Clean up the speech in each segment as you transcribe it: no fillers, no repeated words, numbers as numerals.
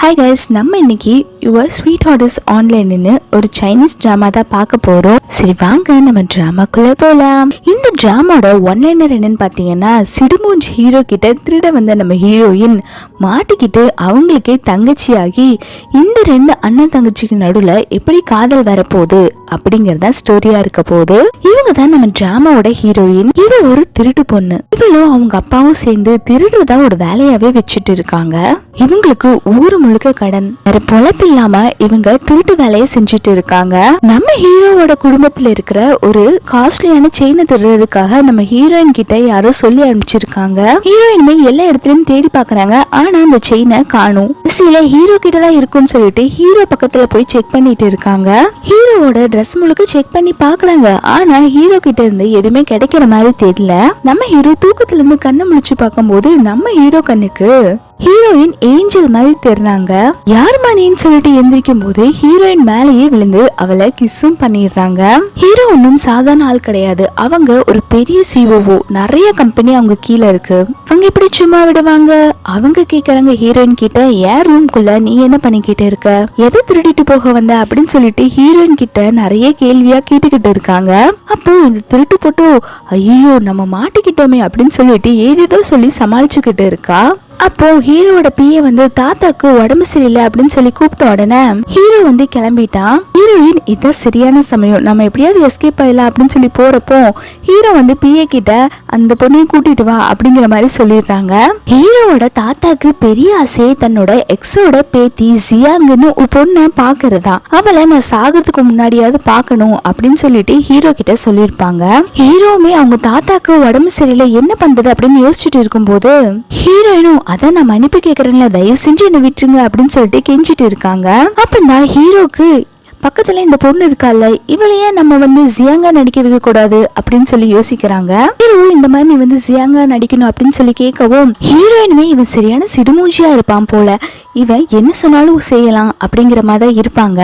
Hi guys, நம்ம இன்னைக்கு your sweet ஹார்டர்ஸ் ஆன்லைன்னு ஒரு சைனீஸ் டிராமா தான் பார்க்க போறோம். சரி வாங்க நம்ம டிராமாக்குள்ள போலாம். இந்த டிராமாவோட ஒன்லைனர் என்னன்னு பாத்தீங்கன்னா, சிடுமூஞ்சி ஹீரோ கிட்ட திருட வந்த நம்ம ஹீரோயின் மாட்டிக்கிட்டு அவங்களுக்கே தங்கச்சியாகி இந்த ரெண்டு அண்ணன் தங்கச்சிக்கு நடுவுல எப்படி காதல் வரப்போகுது அப்படிங்கறத ஸ்டோரியா இருக்க போகுது. இவங்க தான் நம்ம டிராமாவோட ஹீரோயின். இவ ஒரு திருட்டு பொண்ணு. இவளும் அவங்க அப்பாவும் சேர்ந்து திருடுறதா ஒரு வேலையாவே வச்சுட்டு இருக்காங்க. இவங்களுக்கு ஊரு முழுக்க கடன், வேற பொழப்பு இல்லாம இவங்க திருட்டு வேலையை செஞ்சுட்டு இருக்காங்க. நம்ம ஹீரோவோட குடும்பத்துல இருக்கிற ஒரு காஸ்ட்லியான செயினை திருடுறதுக்காக நம்ம ஹீரோயின் கிட்ட யாரோ சொல்லி அனுப்பிச்சிருக்காங்க. ஹீரோயினுமே எல்லா இடத்துலயும் தேடி பாக்குறாங்க. ஆனா அந்த செயினை காணும். சில ஹீரோ கிட்டதான் இருக்குன்னு சொல்லிட்டு ஹீரோ பக்கத்துல போய் செக் பண்ணிட்டு இருக்காங்க. ஹீரோவோட ட்ரெஸ் முழுக்க செக் பண்ணி பாக்குறாங்க. ஆனா ஹீரோ கிட்ட இருந்து எதுவுமே கிடைக்கிற மாதிரி தெரியல. நம்ம ஹீரோ தூக்கத்துல இருந்து கண்ணை முழிச்சு பார்க்கும் போது நம்ம ஹீரோ கண்ணுக்கு ஹீரோயின் ஏஞ்சல் மாதிரி தெரிறாங்க. யார் மணின்னு சொல்லிட்டு எந்திரிக்கும் போது ஹீரோயின் மேலேயே விழுந்து அவளை கிஸ்ஸும் பண்ணிடுறாங்க. ஹீரோ ஒன்னும் சாதாரண ஆள் கிடையாது. அவங்க ஒரு பெரிய சிஓஓ, நிறைய கம்பெனி அவங்க கீழே இருக்கு. அவங்க எப்படி சும்மா விடுவாங்க? அவங்க கேக்குறாங்க ஹீரோயின் கிட்ட, ஏன் ரூம்குள்ள நீ என்ன பண்ணிக்கிட்டு இருக்க, எதை திருடிட்டு போக வந்த அப்படின்னு சொல்லிட்டு ஹீரோயின் கிட்ட நிறைய கேள்வியா கேட்டுக்கிட்டு இருக்காங்க. அப்போ இந்த திருட்டு போட்டு ஐயோ நம்ம மாட்டிக்கிட்டோமே அப்படின்னு சொல்லிட்டு ஏதேதோ சொல்லி சமாளிச்சுக்கிட்டு இருக்கா. அப்போ ஹீரோட பிஏ வந்து தாத்தாக்கு உடம்பு சரியில்லை அப்படின்னு சொல்லி கூப்பிட்ட உடனே ஹீரோ வந்து கிளம்பிட்டான். ஹீரோயின் இதான் சரியான சமயம், நம்ம எப்படியாவது எஸ்கேப் ஆயிடலாம் அப்படின்னு சொல்லி போறப்போ ஹீரோ வந்து பிஏ கிட்ட அந்த பொண்ணையும் கூட்டிட்டு வா அப்படிங்கிற மாதிரி சொல்லிடுறாங்க. ஹீரோவோட தாத்தாக்கு பெரிய ஆசையை தன்னோட எக்ஸோட பேத்தி ஜியாங்னு ஒரு பொண்ணை பாக்குறதா. அவளை நான் சாகிறதுக்கு முன்னாடியாவது பாக்கணும் அப்படின்னு சொல்லிட்டு ஹீரோ கிட்ட சொல்லிருப்பாங்க. ஹீரோவுமே அவங்க தாத்தாக்கு உடம்பு சரியில்லை என்ன பண்றது அப்படின்னு யோசிச்சுட்டு இருக்கும் போது ஹீரோயினும் அதான் நான் மன்னிப்பு கேக்குறேன்ல, தயவு செஞ்சு என்ன விட்டுருங்க அப்படின்னு சொல்லிட்டு கெஞ்சிட்டு இருக்காங்க. அப்பதான் ஹீரோக்கு பக்கத்துல இந்த பொண்ணு இருக்கால, இவளையே நம்ம வந்து ஜியாங்கா நடிக்க வைக்க கூடாது அப்படின்னு சொல்லி யோசிக்கிறாங்க. ஹீரோ இந்த மாதிரி நீ வந்து ஜியாங்கா நடிக்கணும் அப்படின்னு சொல்லி கேட்கவும் ஹீரோயினுமே இவன் சரியான சிடுமூஞ்சியா இருப்பான் போல, இவன் என்ன சொன்னாலும் செய்யலாம் அப்படிங்கிற மாதிரி இருப்பாங்க.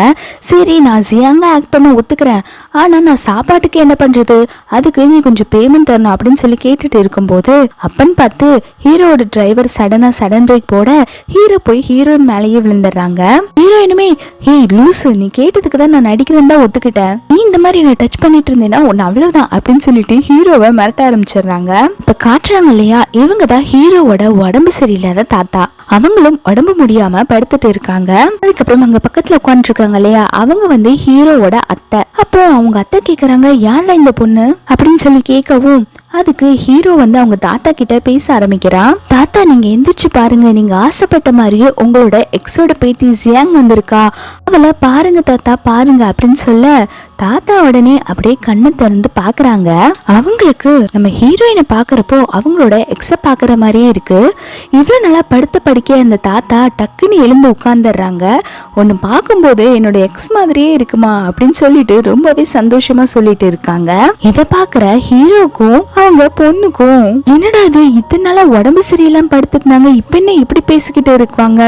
சரி நான் ஜியாங்கா ஆக்ட் பண்ண ஒத்துக்கிறேன், ஆனா நான் சாப்பாட்டுக்கு என்ன பண்றது, அதுக்கு நீ கொஞ்சம் பேமெண்ட் தரணும் அப்படின்னு சொல்லி கேட்டுட்டு இருக்கும்போது அப்பன்னு பார்த்து ஹீரோட டிரைவர் சடன் பிரேக் போட ஹீரோ போய் ஹீரோயின் மேலேயே விழுந்துடுறாங்க. ஹீரோயினுமே ஹேய் லூசு, நீ கேட்டதுக்கு தான் நான் நடிக்கிறேன் தான் ஒத்துக்கிட்டேன், நீ இந்த மாதிரி என்ன டச் பண்ணிட்டு இருந்தேன்னா ஒன்னு அவ்வளவுதான் அப்படின்னு சொல்லிட்டு ஹீரோவை மிரட்ட ஆரம்பிச்சிடுறாங்க. இப்ப காட்டுறாங்க இல்லையா, இவங்க தான் ஹீரோவோட உடம்பு சரியில்லாத தாத்தா. அவங்களும் உடம்பு முடியாம படுத்துட்டு இருக்காங்க. அதுக்கப்புறம் அங்க பக்கத்துல உட்கார்ந்து இருக்காங்க இல்லையா, அவங்க வந்து ஹீரோவோட அத்தை. அப்போ அவங்க அத்தை கேக்குறாங்க யாரா இந்த பொண்ணு அப்படின்னு சொல்லி கேட்கவும் அதுக்கு ஹீரோ வந்து அவங்க தாத்தா கிட்ட பேச ஆரம்பிக்கிறான். தாத்தா நீங்க எந்திரிச்சு பாருங்க, நீங்க ஆசைப்பட்ட மாதிரியே உங்களோட எக்ஸோட பேத்தி ஜியாங் வந்திருக்கா, அவளை பாருங்க தாத்தா பாருங்க அப்படின்னு சொல்ல தாத்தா உடனே அப்படியே கண்ணை திறந்து பாக்குறாங்க. அவங்களுக்கு நம்ம ஹீரோயினை பாக்குறப்போ அவங்களோட எக்ஸ பாக்குற மாதிரியே இருக்கு. இவ்வளவு நல்லா படுத்த படிக்க அந்த தாத்தா டக்குன்னு எழுந்து உட்கார்ந்துடுறாங்க. ஒன்னு பார்க்கும்போது என்னோட எக்ஸ் மாதிரியே இருக்குமா அப்படின்னு சொல்லிட்டு ரொம்பவே சந்தோஷமா சொல்லிட்டு இருக்காங்க. இதை பாக்குற ஹீரோக்கும் அவங்க பொண்ணுக்கும் என்னடா இது இத்தனை நாளா உடம்பு சரியில்லாம படுத்துட்டாங்க, இப்ப என்ன இப்படி பேசிக்கிட்டு இருக்காங்க,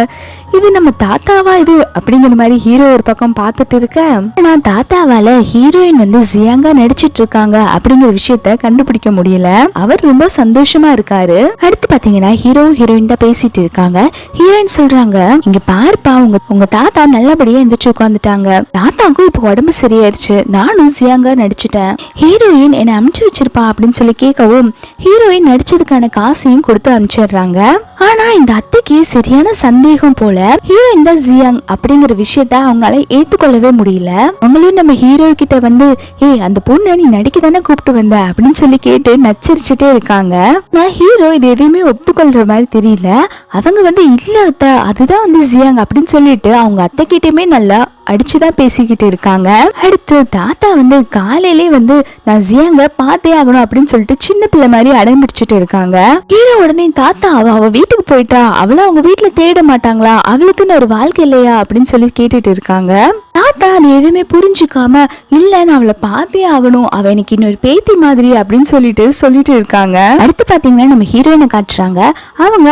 இது நம்ம தாத்தாவா இது அப்படிங்கிற மாதிரி ஹீரோ ஒரு பக்கம் பார்த்துட்டு இருக்க. ஆனா தாத்தாவால ஹீரோயின் வந்து ஜியாங்கா நடிச்சிட்டு இருக்காங்க அப்படிங்கிற விஷயத்த கண்டுபிடிக்க முடியல. அவர் ரொம்ப சந்தோஷமா இருக்காரு. அடுத்து பாத்தீங்கன்னா ஹீரோ ஹீரோயின் தான் பேசிட்டு இருக்காங்க. ஹீரோயின் சொல்றாங்க இங்க பாருப்பா, உங்க தாத்தா நல்லபடியா எந்திரிச்சு உட்காந்துட்டாங்க, தாத்தாக்கும் இப்ப உடம்பு சரியாயிருச்சு, நானும் ஜியாங்கா நடிச்சுட்டேன், ஹீரோயின் என்ன அனுப்பிச்சு வச்சிருப்பா அப்படின்னு சொல்லி கேட்கவும் ஹீரோயின் நடிச்சதுக்கான காசையும் கொடுத்து அனுப்பிச்சிடுறாங்க. ஆனா இந்த அத்தைக்கு சரியான சந்தேகம் போல, ஹீரோயின் தான் ஜியாங் அப்படிங்கிற விஷயத்த அவங்களால ஏத்துக்கொள்ளவே முடியல. அவங்களும் நம்ம ஹீரோ கிட்ட வந்து ஏய் அந்த பொண்ணு நீ நடிக்க தானே கூப்பிட்டு வந்த அப்படின்னு சொல்லி கேட்டு நச்சரிச்சுட்டே இருக்காங்க. நான் ஹீரோ இது எதையுமே ஒத்துக்கொள்ற மாதிரி தெரியல. அவங்க வந்து இல்ல அத்தை அதுதான் வந்து ஜியாங் அப்படின்னு சொல்லிட்டு அவங்க அத்தை கிட்டயுமே நல்லா அடிச்சுதான் பேசிக்கிட்டு இருக்காங்க. அடுத்து தாத்தா வந்து காலையிலே வந்து நான் ஜியாங்க பார்த்தே ஆகணும் அப்படின்னு சொல்லிட்டு சின்ன பிள்ளை மாதிரி அடம்பிடிச்சிட்டு இருக்காங்க. ஹீரோ உடனே தாத்தா அவ வீட்டுக்கு போயிட்டா, அவளை அவங்க வீட்டுல தேட மாட்டாங்களா, அவளுக்குன்னு ஒரு வாழ்க்கை இல்லையா அப்படின்னு சொல்லி கேட்டுட்டு இருக்காங்க. தாத்தா அது எதுவுமே புரிஞ்சுக்காம இல்ல நான் அவளை பார்த்தே ஆகணும், அவ எனக்கு இன்னொரு பேத்தி மாதிரி அப்படின்னு சொல்லிட்டு இருக்காங்க. அடுத்து பாத்தீங்கன்னா நம்ம ஹீரோயினை காட்டுறாங்க.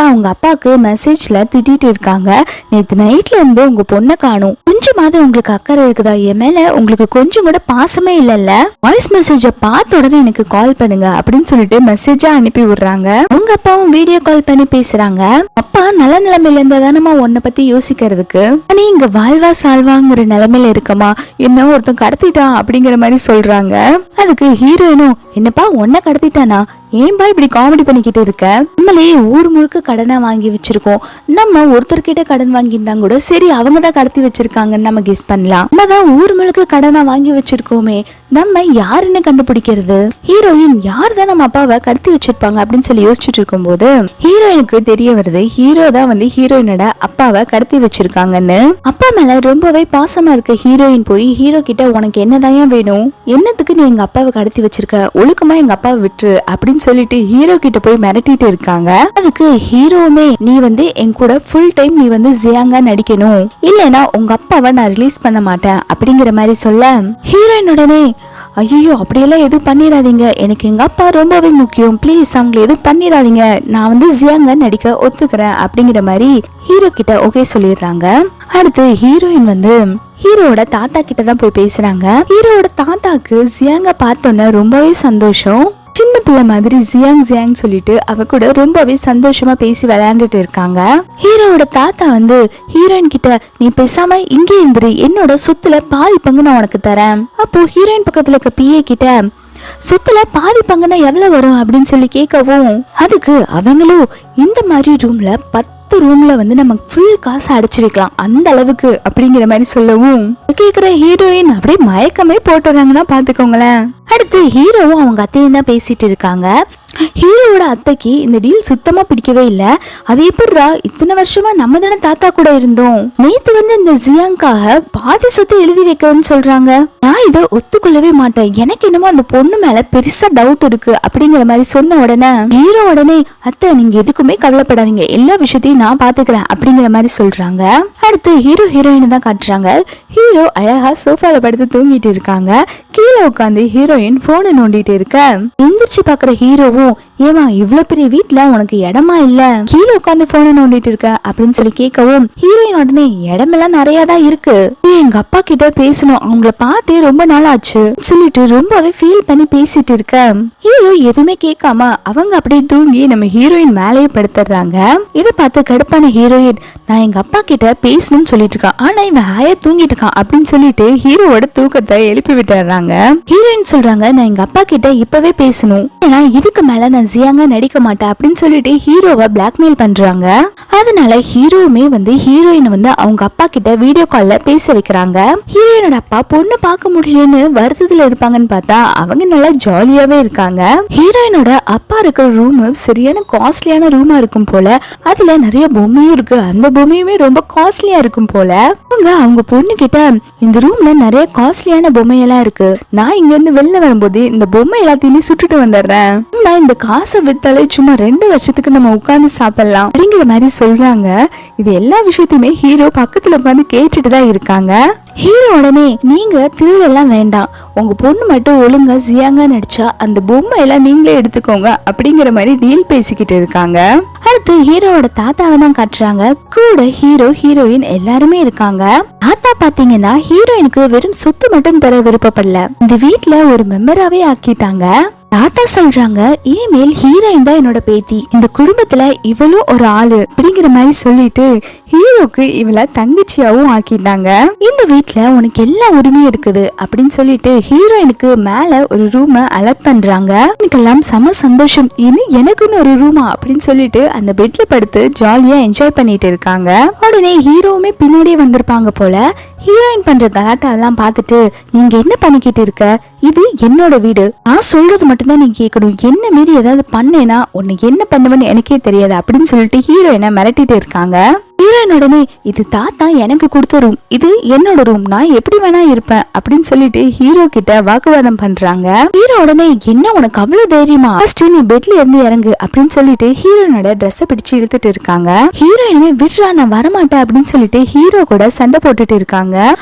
அவங்க அப்பாவுக்கு மெசேஜ்ல திட்டிட்டு இருக்காங்க, நேத்து நைட்ல இருந்து உங்க பொண்ணை காணும், கொஞ்சமாவது உங்களுக்கு அக்கறை இருக்குதா, என் மேல உங்களுக்கு கொஞ்சம் கூட பாசமே இல்லல்ல, வாய்ஸ் மெசேஜ பார்த்த உடனே எனக்கு கால் பண்ணுங்க அப்படின்னு சொல்லிட்டு மெசேஜா அனுப்பி விடுறாங்க. உங்க அப்பாவும் வீடியோ கால் பண்ணி பேசுறாங்க. அப்பா நான் நல்ல நிலைமையில இருந்தா தானம்மா உன்னை பத்தி யோசிக்கிறதுக்கு, நீ இங்க வாழ்வா சால்வாங்கிற நிலைமையில இருக்கமா, என்ன ஒருத்தன் கடத்திட்டான் அப்படிங்கிற மாதிரி சொல்றாங்க. அதுக்கு ஹீரோயினும், என்னப்பா உன்னை கடத்திட்டானா, ஏன்பா இப்படி காமெடி பண்ணிக்கிட்டு இருக்க, நம்மளே ஊர் முழுக்க கடனை வாங்கி வச்சிருக்கோம், நம்ம ஒருத்தர்கிட்ட கடன் வாங்கியிருந்தா கூட சரி அவங்க தான் கடத்தி வச்சிருக்காங்கன்னு நம்ம கெஸ் பண்ணலாம், நம்ம தான் ஊர் முழுக்க கடனை வாங்கி வச்சிருக்கோமே, நம்ம யாருன்னு கண்டுபிடிக்கிறது, ஹீரோயின் யார் தான் நம்ம அப்பாவை கடத்தி வச்சிருப்பாங்க அப்படின்னு சொல்லி யோசிச்சுட்டு இருக்கும் போது ஹீரோயினுக்கு தெரிய வருது ஹீரோ தான் வந்து ஹீரோயினோட அப்பாவை கடத்தி வச்சிருக்காங்கன்னு. அப்பா மேல ரொம்பவே பாசமா இருக்க ஹீரோயின் போய் ஹீரோ கிட்ட, உனக்கு என்னதான் வேணும், என்னத்துக்கு நீ எங்க அப்பாவை கடத்தி வச்சிருக்க, ஒழுக்கமா எங்க அப்பாவை விட்டுரு அப்படின்னு சொல்லிட்டு ஹீரோ கிட்ட போய் மிரட்டிட்டு இருக்காங்க. அதுக்கு ஹீரோவுமே, நீ வந்து என் கூட ஃபுல் டைம் நீ வந்து ஜியாங்கா நடிக்கணும், இல்லைன்னா உங்க அப்பாவை நான் ரிலீஸ் பண்ண மாட்டேன் அப்படிங்கிற மாதிரி சொல்ல ஹீரோயின் உடனே, ஐயோ அப்படியெல்லாம் எதுவும் பண்ணிடாதீங்க, எனக்கு எங்க அப்பா ரொம்பவே முக்கியம், பிளீஸ் அவங்களை எதுவும் பண்ணிடாதீங்க, நான் வந்து ஜியாங்கா நடிக்க ஒத்துக்கிறேன் அப்படிங்கிற மாதிரி ஹீரோ கிட்ட ஓகே சொல்லிடுறாங்க. அடுத்து ஹீரோயின் வந்து ஹீரோட தாத்தா கிட்ட தான் போய் பேசுறாங்க. ஹீரோட தாத்தாக்கு ஜியாங்க பார்த்தோன்னே ரொம்பவே சந்தோஷம். சின்ன பிள்ளை மாதிரி ஜியாங் ஜியாங் சொல்லிட்டு அவ கூட ரொம்பவே சந்தோஷமா பேசி விளையாண்டுட்டு இருக்காங்க. ஹீரோட தாத்தா வந்து ஹீரோயின் கிட்ட, நீ பேசாம இங்கே இருந்துரு, என்னோட சொத்துல பாதி பங்கு நான் உனக்கு தரேன். அப்போ ஹீரோயின் பக்கத்துல இருக்க பிஏ கிட்ட, சொத்துல பாதி பங்குனா எவ்வளவு வரும் அப்படின்னு சொல்லி கேட்கவும், அதுக்கு அவங்களும் இந்த மாதிரி ரூம்ல 10 ரூம்ல வந்து நம்ம ஃபுல் காசு அடைச்சு வைக்கலாம் அந்த அளவுக்கு அப்படிங்கிற மாதிரி சொல்லவும் கேக்குற ஹீரோயின் அப்படியே மயக்கமே போட்டுறாங்கன்னா பாத்துக்கோங்களேன். அடுத்து ஹீரோவும் அவங்க அத்தையும் தான் பேசிட்டு இருக்காங்க. ஹீரோவோட அத்தைக்கு இந்த டீல் சுத்தமா பிடிக்கவே இல்ல. அது எப்படிரா, இத்தனை வருஷமா நம்ம தானே தாத்தா கூட இருந்தோம், நேத்து வந்து இந்த ஜியாங்காக பாதி சொத்தை எழுதி வைக்கணும்னு சொல்றாங்க, நான் இதை ஒத்துக்கொள்ளவே மாட்டேன், எனக்கு என்னமோ அந்த பொண்ணு மேல பெருசா டவுட் இருக்கு அப்படிங்கிற மாதிரி சொன்ன உடனே ஹீரோ உடனே, அத்தை நீங்க எதுக்குமே கவலைப்படாதீங்க, எல்லா விஷயத்தையும் நான் பாத்துக்கிறேன் அப்படிங்கிற மாதிரி சொல்றாங்க. அடுத்து ஹீரோ ஹீரோயின் தான் காட்டுறாங்க. ஹீரோ அழகா சோஃபால படுத்து தூங்கிட்டு இருக்காங்க. கீழே உட்காந்து ஹீரோயின் போனை நோண்டிட்டு இருக்க எந்திரிச்சு பாக்குற ஹீரோவும், ஏமா இவ்வளவு பெரிய வீட்டுல உனக்கு இடமா இல்ல, கீழே உட்காந்து போனை நோண்டிட்டு இருக்க அப்படின்னு சொல்லி கேட்கவும் ஹீரோயின் உடனே, இடமெல்லாம் நிறைய தான் இருக்கு, எங்க அப்பா கிட்ட பேசணும், அவங்கள பார்த்தே ரொம்ப நாள் ஆச்சு சொல்லிட்டு ரொம்பவே ஃபீல் பண்ணி பேசிட்டு இருக்க ஹீரோ எதுவுமே கேட்காம அவங்க அப்படியே தூங்கி நம்ம ஹீரோயின் மேலேயே படுத்துறாங்க. இதை பார்த்து கடுப்பான ஹீரோயின், நான் எங்க அப்பா கிட்ட பேசணும்னு சொல்லிட்டு இருக்கான், ஆனா இவன் ஹாயா தூங்கிட்டு இருக்கான் அப்படின்னு சொல்லிட்டு ஹீரோவோட தூக்கத்தை எழுப்பி விட்டுறாங்க. ஹீரோயின் சொல்றாங்க, நான் எங்க அப்பா கிட்ட இப்பவே பேசணும், ஏன்னா இதுக்கு மேல நான் ஜியாங்கா நடிக்க மாட்டேன் அப்படின்னு சொல்லிட்டு ஹீரோவை பிளாக்மெயில் பண்றாங்க. அதனால ஹீரோவுமே வந்து ஹீரோயின் வந்து அவங்க அப்பா கிட்ட வீடியோ கால்ல பேச வைக்கிறாங்க. ஹீரோயினோட அப்பா பொண்ணு பார்க்க முடியலன்னு வருத்தத்துல இருப்பாங்கன்னு பார்த்தா அவங்க நல்லா ஜாலியாவே இருக்காங்க. ஹீரோயினோட அப்பா இருக்கிற ரூம் சரியான காஸ்ட்லியான ரூமா இருக்கும் போல, அதுல நிறைய பொம்மையும் இருக்கு, அந்த பொம்மையுமே ரொம்ப காஸ்ட்லியா இருக்கும் போல. அவங்க பொண்ணு கிட்ட, இந்த ரூம்ல நிறைய காஸ்ட்லியான பொம்மையெல்லாம் இருக்கு, நான் இங்க இருந்து வெளில வரும்போது இந்த பொம்மை எல்லாத்தையுமே சுட்டுட்டு வந்துடுறேன், நம்ம இந்த காசை வித்தாலே சும்மா 2 வருஷத்துக்கு நம்ம உட்கார்ந்து சாப்பிடலாம் அப்படிங்கிற மாதிரி சொல்றாங்க. இது எல்லா விஷயத்தையுமே ஹீரோ பக்கத்துல உட்காந்து கேட்டுட்டு தான் இருக்காங்க. ஹீரோ உடனே, நீங்க திருடெல்லாம் வேண்டாம், உங்க பொண்ணு மட்டும் ஒழுங்கா ஜியாங்கா நடிச்சா அந்த பொம்மை எல்லாம் நீங்களே எடுத்துக்கோங்க அப்படிங்கிற மாதிரி டீல் பேசிக்கிட்டு இருக்காங்க. அடுத்து ஹீரோவோட தாத்தாவை தான் காட்டுறாங்க. கூட ஹீரோ ஹீரோயின் எல்லாருமே இருக்காங்க. தாத்தா பாத்தீங்கன்னா ஹீரோயினுக்கு வெறும் சொத்து மட்டும் தர விருப்பப்படல, இந்த வீட்டுல ஒரு மெம்பராவே ஆக்கிட்டாங்க. தாத்தா சொல்றாங்க, இனிமேல் ஹீரோயின் தான் என்னோட பேத்தி, இந்த குடும்பத்துல இவளும் ஒரு ஆளு அப்படிங்கிற மாதிரி சொல்லிட்டு ஹீரோக்கு இவளை தங்கச்சியாவும் ஆக்கிட்டாங்க. இந்த வீட்டுல உனக்கு எல்லா உரிமையும் இருக்குது அப்படின்னு சொல்லிட்டு ஹீரோயினுக்கு மேல ஒரு ரூம அலர்ட் பண்றாங்க. எனக்கெல்லாம் செம சந்தோஷம், இனி எனக்குன்னு ஒரு ரூமா அப்படின்னு சொல்லிட்டு அந்த பெட்ல படுத்து ஜாலியா என்ஜாய் பண்ணிட்டு இருக்காங்க. உடனே ஹீரோவுமே பின்னாடியே வந்திருப்பாங்க போல. ஹீரோயின் பண்ற கலாட்டா எல்லாம் பார்த்துட்டு, நீங்க என்ன பண்ணிக்கிட்டு இருக்க, இது என்னோட வீடு, நான் சொல்றது மட்டும்தான் நீ கேட்கணும், என்ன மீறி ஏதாவது பண்ணேனா உன்னை என்ன பண்ணுவேன்னு எனக்கே தெரியாது அப்படின்னு சொல்லிட்டு ஹீரோயினை மிரட்டிட்டு இருக்காங்க. ஹீரோயின் உடனே, இது தாத்தா எனக்கு கொடுத்த ரூம், இது என்னோட ரூம், நான் எப்படி வேணா இருப்பேன் அப்படின்னு சொல்லிட்டு ஹீரோ கிட்ட வாக்குவாதம் பண்றாங்க. ஹீரோ உடனே, என்ன உனக்கு அவ்வளவு தைரியமா, ஃபர்ஸ்ட் நீ பெட்ல இருந்து இறங்கு அப்படின்னு சொல்லிட்டு ஹீரோயினோட ட்ரெஸ்ஸை பிடிச்சு இழுத்துட்டு இருக்காங்க. ஹீரோயினுமே, விட்றா நான் வரமாட்டேன் அப்படின்னு சொல்லிட்டு ஹீரோ கூட சண்டை போட்டுட்டு இருக்காங்க.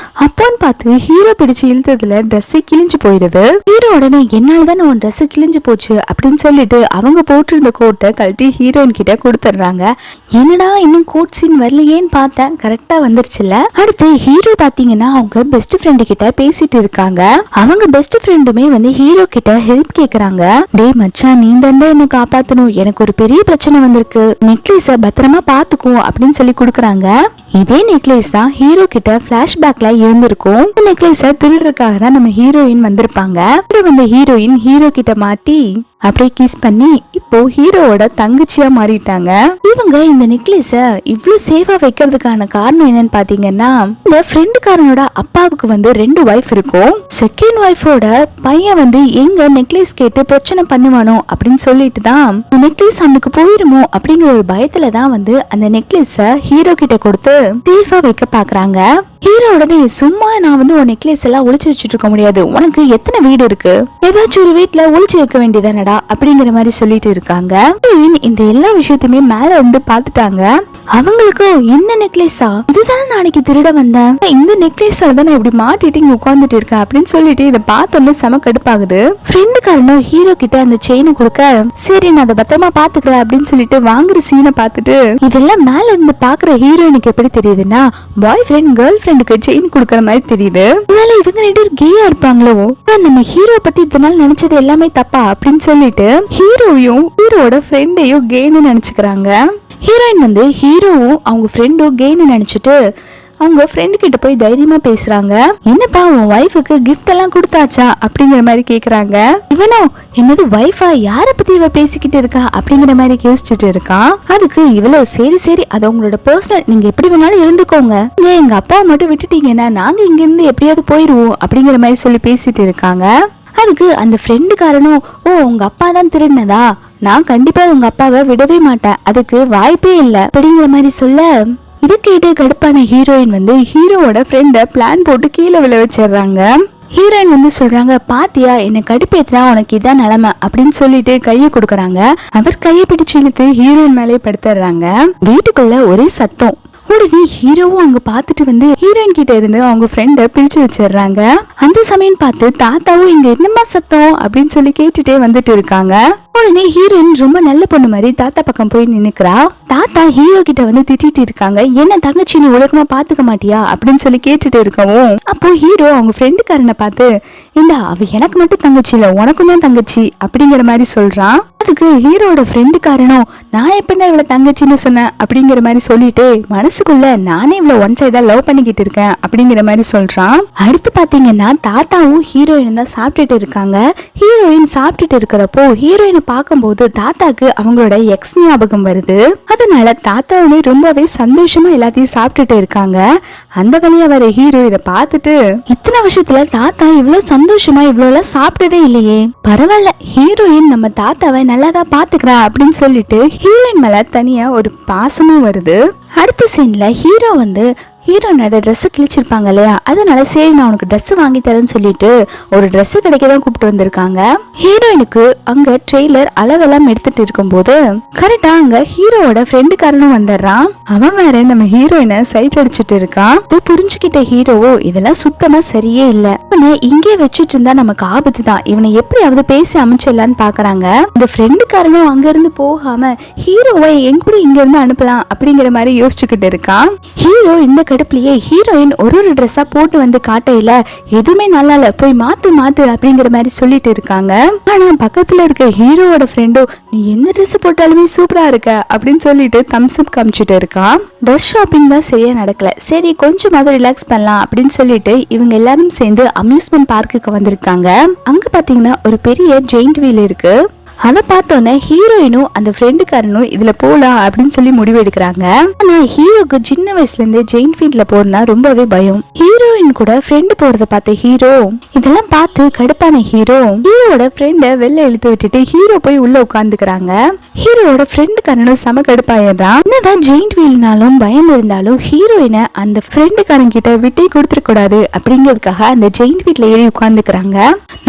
அப்போன்னு பார்த்து ஹீரோ பிடிச்சு இழுத்ததுல ட்ரெஸ் கிழிஞ்சு போயிருது. ஹீரோ உடனே, என்னாலதான் உன் ட்ரெஸ் கிழிஞ்சு போச்சு அப்படின்னு சொல்லிட்டு அவங்க போட்டிருந்த கோட்டை கழட்டி ஹீரோயின் கிட்ட கொடுத்துடுறாங்க. என்னடா இன்னும் கோட் சீன் வரல வரலையேன்னு பார்த்தேன், கரெக்டா வந்துருச்சுல. அடுத்து ஹீரோ பாத்தீங்கன்னா அவங்க பெஸ்ட் ஃப்ரெண்டு கிட்ட பேசிட்டு இருக்காங்க. அவங்க பெஸ்ட் ஃப்ரெண்டுமே வந்து ஹீரோ கிட்ட ஹெல்ப் கேக்குறாங்க. டேய் மச்சான், நீ தாண்டா என்ன காப்பாத்தணும், எனக்கு ஒரு பெரிய பிரச்சனை வந்திருக்கு, நெக்லஸ பத்திரமா பாத்துக்கோ அப்படின்னு சொல்லி குடுக்கறாங்க. இதே நெக்லஸ் தான் ஹீரோ கிட்ட பிளாஷ்பேக்ல இருந்திருக்கும். இந்த நெக்லஸ திருடுறதுக்காக தான் நம்ம ஹீரோயின் வந்திருப்பாங்க. வந்து ஹீரோயின் ஹீரோ கிட்ட மாட்டி அப்படியே கிஸ் பண்ணி இப்போ ஹீரோவோட தங்கச்சியா மாறிட்டாங்க. இவங்க இந்த நெக்லஸ இவ்ளோ சேஃபா வைக்கிறதுக்கான காரணம் என்னன்னு பாத்தீங்கன்னா, இந்த ஃப்ரெண்டுக்காரனோட அப்பாவுக்கு வந்து 2 வைஃப் இருக்கும். செகண்ட் வைஃபோட பையன் வந்து எங்க நெக்லஸ் கேட்டு பிரச்சனை பண்ணுவானோ அப்படின்னு சொல்லிட்டு தான் நெக்லஸ் அவனுக்கு போயிருமோ அப்படிங்கிற ஒரு பயத்துல தான் வந்து அந்த நெக்லஸ ஹீரோ கிட்ட கொடுத்து சேஃபா வைக்க பாக்குறாங்க. ஹீரோ உடனே சும்மா நான் வந்து உன் நெக்லஸ் எல்லாம் ஒளிச்சு வச்சுட்டு இருக்க முடியாது, உனக்கு எத்தனை வீடு இருக்கு, ஏதாச்சும் ஒரு வீட்டுல ஒளிச்சு வைக்க வேண்டியதானடா அப்படிங்கிற மாதிரி சொல்லிட்டு இருக்காங்க. இந்த எல்லா விஷயத்தையுமே மேல வந்து பாத்துட்டாங்க. அவங்களுக்கு என்ன நெக்லஸா, இதுதானே நாளைக்கு திருட வந்தேன், இந்த நெக்லஸால தான் நான் இப்படி மாட்டிட்டு இங்க உட்காந்துட்டு இருக்கேன் அப்படின்னு சொல்லிட்டு இதை பார்த்தோன்னு செம கடுப்பாகுது. ஃப்ரெண்டுக்காரனும் ஹீரோ கிட்ட அந்த செயினை கொடுக்க, சரி நான் அதை பத்திரமா பாத்துக்கிறேன் அப்படின்னு சொல்லிட்டு வாங்குற சீனை பார்த்துட்டு இதெல்லாம் மேல இருந்து பாக்குற ஹீரோயினுக்கு எப்படி தெரியுதுன்னா, பாய் ஃப்ரெண்ட் கேர்ள் ஃப்ரெண்டுக்கு செயின் கொடுக்கற மாதிரி தெரியுது. இதனால இவங்க 2 பேரும் கேயா இருப்பாங்களோ, நம்ம ஹீரோ பத்தி இதனால நினைச்சது எல்லாமே தப்பா அப்படின்னு சொல்லிட்டு ஹீரோவையும் ஹீரோட ஃப்ரெண்டையும் கேன்னு நினைச்சுக்கிறாங்க. ஹீரோயின் வந்து ஹீரோவும் அவங்க ஃப்ரெண்டும் கேன்னு நினைச்சிட்டு அவங்க ஃப்ரெண்டு கிட்ட போய் தைரியமா பேசுறாங்க. என்னப்பா உன் வைஃபுக்கு கிஃப்ட் எல்லாம் கொடுத்தாச்சா அப்படிங்கிற மாதிரி கேக்குறாங்க. இவனோ என்னது வைஃபா, யார பத்தி இவ பேசிக்கிட்டு இருக்கா அப்படிங்கிற மாதிரி யோசிச்சுட்டு இருக்கான். அதுக்கு இவ்வளோ சரி சரி அது உங்களோட பர்சனல், நீங்க எப்படி வேணாலும் இருந்துக்கோங்க, எங்க அப்பாவை மட்டும் விட்டுட்டீங்கன்னா நாங்க இங்க இருந்து எப்படியாவது போயிருவோம் அப்படிங்கிற மாதிரி சொல்லி பேசிட்டு இருக்காங்க. அதுக்கு அந்த ஃப்ரெண்டுக்காரனும், ஓ உங்க அப்பா தான் திருடினதா, நான் கண்டிப்பா உங்க அப்பாவை விடவே மாட்டேன், அதுக்கு வாய்ப்பே இல்லை அப்படிங்கிற மாதிரி சொல்ல, இதை கேட்டு கடுப்பான ஹீரோயின் வந்து ஹீரோவோட ஃப்ரெண்ட பிளான் போட்டு கீழே விழ வச்சிடுறாங்க. ஹீரோயின் வந்து சொல்றாங்க, பாத்தியா என்ன கடுப்பேத்துனா உனக்கு இதான் நிலைமை அப்படின்னு சொல்லிட்டு கையை கொடுக்கறாங்க. அவர் கையை பிடிச்சு இழுத்து ஹீரோயின் மேலே படுத்துறாங்க. வீட்டுக்குள்ள ஒரே சத்தம். உடனே ஹீரோவும் அங்க பாத்துட்டு வந்து ஹீரோயின் கிட்ட இருந்து அவங்க ஃப்ரெண்ட பிரிச்சு வச்சிடுறாங்க. அந்த சமயம் பார்த்து தாத்தாவும் இங்க என்னமா சத்தம் அப்படின்னு சொல்லி கேட்டுட்டே வந்துட்டு இருக்காங்க. உடனே ஹீரோயின் ரொம்ப நல்ல பொண்ணு மாதிரி தாத்தா பக்கம் போய் நின்னுக்கிறா. தாத்தா ஹீரோ கிட்ட வந்து திட்டிட்டு இருக்காங்க, என்ன தங்கச்சி நீ ஒழுக்கமா பாத்துக்க மாட்டியா அப்படின்னு சொல்லி கேட்டுட்டு இருக்கவும், அப்போ ஹீரோ அவங்க ஃப்ரெண்டுக்காரனை பார்த்து, இல்ல அவ எனக்கு மட்டும் தங்கச்சி இல்ல உனக்கும் தான் தங்கச்சி அப்படிங்கிற மாதிரி சொல்றான். அதுக்கு ஹீரோட ஃப்ரெண்டுக்காரனும், நான் எப்படின்னா இவ்வளவு தங்கச்சின்னு சொன்னேன் அப்படிங்கிற மாதிரி சொல்லிட்டு மனசுக்குள்ள நானே இவ்வளவு ஒன் சைடா லவ் பண்ணிக்கிட்டு இருக்கேன் அப்படிங்கிற மாதிரி சொல்றான். அடுத்து பாத்தீங்கன்னா தாத்தாவும் ஹீரோயின் தான் சாப்பிட்டுட்டு இருக்காங்க. ஹீரோயின் சாப்பிட்டுட்டு இருக்கிறப்போ ஹீரோயினை பார்க்கும்போது தாத்தாக்கு அவங்களோட எக்ஸ் ஞாபகம் வருது. அதனால தாத்தாவுமே ரொம்பவே சந்தோஷமா எல்லாத்தையும் சாப்பிட்டுட்டு இருக்காங்க. அந்த வழியா வர ஹீரோ இதை பார்த்துட்டு, இத்தனை வருஷத்துல தாத்தா இவ்வளவு சந்தோஷமா இவ்வளவு சாப்பிட்டதே இல்லையே, பரவாயில்ல ஹீரோயின் நம்ம தாத்தாவை நல்லாதான் பாத்துக்கிறா அப்படின்னு சொல்லிட்டு ஹீரோயின் மேல தனியா ஒரு பாசமும் வருது. அடுத்த சீன்ல ஹீரோ வந்து ஹீரோனோட ட்ரெஸ் கிழிச்சிருப்பாங்க இல்லையா, அதனால சரி நான் உனக்கு ட்ரெஸ் வாங்கி தரேன்னு சொல்லிட்டு ஒரு ட்ரெஸ் கிடைக்க தான் கூப்பிட்டு வந்திருக்காங்க. ஹீரோயினுக்கு அங்க ட்ரெய்லர் அளவெல்லாம் எடுத்துட்டு இருக்கும் போது கரெக்டா அங்க ஹீரோவோட ஃப்ரெண்டுக்காரனும் வந்துடுறான். அவன் வேற நம்ம ஹீரோயினை சைட் அடிச்சுட்டு இருக்கான். புரிஞ்சுக்கிட்ட ஹீரோவோ இதெல்லாம் சுத்தமா சரியே இல்ல, இவனை இங்கே வச்சுட்டு இருந்தா நமக்கு ஆபத்து தான், இவனை எப்படியாவது பேசி அமைச்சிடலான்னு பாக்குறாங்க. இந்த ஃப்ரெண்டுக்காரனும் அங்க இருந்து போகாம ஹீரோவை எப்படி இங்க இருந்து அனுப்பலாம் அப்படிங்கிற மாதிரி யோசிச்சுக்கிட்டு இருக்கான். ஹீரோ இந்த கடுப்புலயே ஹீரோயின் ஒரு ட்ரெஸ்ஸா போட்டு வந்து காட்டையில எதுவுமே நல்லா இல்ல, போய் மாத்து அப்படிங்கிற மாதிரி சொல்லிட்டு இருக்காங்க. ஆனா பக்கத்துல இருக்க ஹீரோவோட ஃப்ரெண்டோ, நீ எந்த ட்ரெஸ் போட்டாலுமே சூப்பரா இருக்க அப்படின்னு சொல்லிட்டு தம்ஸ் அப் காமிச்சிட்டு இருக்கான். ட்ரெஸ் ஷாப்பிங் தான் சரியா நடக்கல, சரி கொஞ்சமாவது ரிலாக்ஸ் பண்ணலாம் அப்படின்னு சொல்லிட்டு இவங்க எல்லாரும் சேர்ந்து அம்யூஸ்மெண்ட் பார்க்குக்கு வந்திருக்காங்க. அங்க பாத்தீங்கன்னா ஒரு பெரிய ஜெயிண்ட் வீல் இருக்கு. அதை பார்த்தோன்னே ஹீரோயினும் அந்த ஃப்ரெண்டுக்காரனும் இதுல போலாம் அப்படின்னு சொல்லி முடிவு எடுக்கிறாங்க. ஆனா ஹீரோக்கு சின்ன வயசுல இருந்தே ஜெயின் ஃபீல்ட்ல போறதுனா ரொம்பவே பயம். ஹீரோயின் கூட ஃப்ரெண்டு போறத பார்த்த ஹீரோ இதெல்லாம் பார்த்து கடுப்பான ஹீரோவோட ஃப்ரெண்ட வெளில இழுத்து விட்டுட்டு ஹீரோ போய் உள்ள உட்கார்ந்துக்கிறாங்க. ஹீரோவோட ஃப்ரெண்டுக்காரனும் செம கடுப்பாயிடுறான். என்னதான் ஜெயிண்ட் வீல்னாலும் பயம் இருந்தாலும் ஹீரோயினை அந்த ஃப்ரெண்டுக்காரன் கிட்ட விட்டே கொடுத்துட கூடாது அப்படிங்கிறதுக்காக அந்த ஜெயிண்ட் வீல்ல ஏறி உட்கார்ந்துக்கிறாங்க.